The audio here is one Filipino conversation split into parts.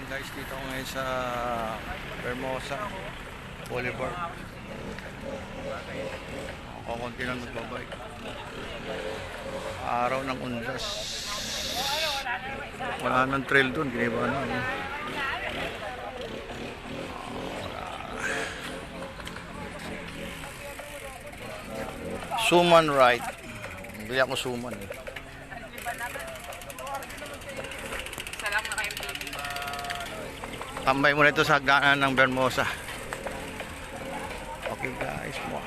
morning guys, dito ako ngayon sa Hermosa Boulevard. Kukunti lang nagbabike. Araw ng undas. Wala nang trail doon, giniba na. Suman ride. Bili ako suman eh. Tambay muna ito sa hagdanan ng Hermosa. Okay guys, mo.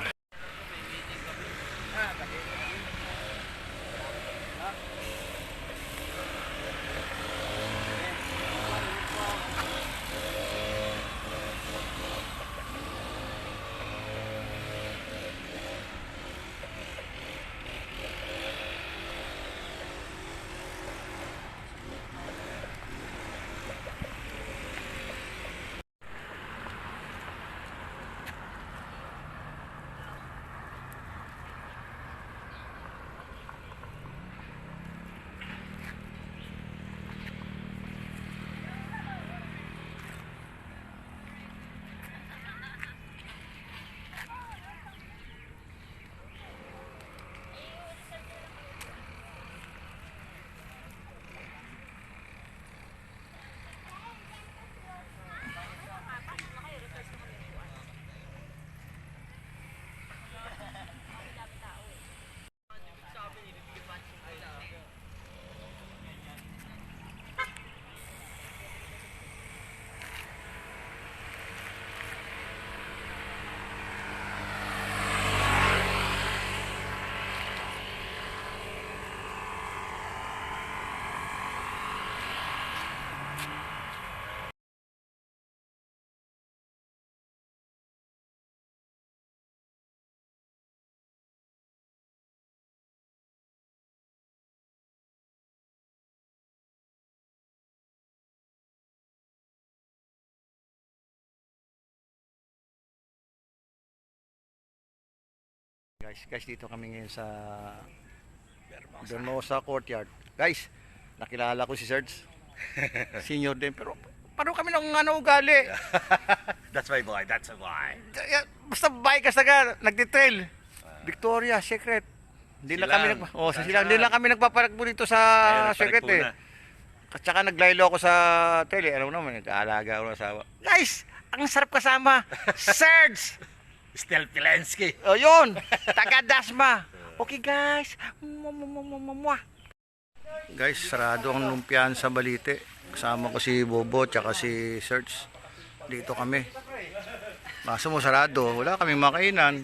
Guys, dito kami ngayon sa Hermosa Courtyard. Guys, nakilala ko si Serge. Senior din, pero paano kami ng ugali? That's my boy, that's a boy. Basta bike ka nagtitrail. Victoria, Secret. Hindi lang kami hindi lang kami nagpaparagbo dito sa Secret eh. At saka naglaylo ako sa trail eh. Alam mo naman, nag-aalaga ako ng asawa. Guys, ang sarap kasama. Serge! Stel Pilensky. O yun, taga Dasma. Okay guys. Guys, sarado ang lumpian sa Balite. Kasama ko si Bobo tsaka si Serge. Dito kami. Basta mo sarado, wala kaming makainan.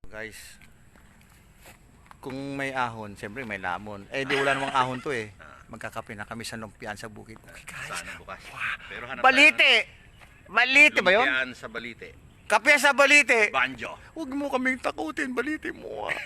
Guys, kung may ahon, siyempre may lamon. Eh, di wala namang ahon to eh. Magkakape na kami sa lumpian sa bukid. Okay, guys. Sana bukas. Pero hanap Balite! Balite ba yun? lumpian sa Balite. Kape sa Balite! Banjo. Huwag mo kaming takutin, Balite mo ah.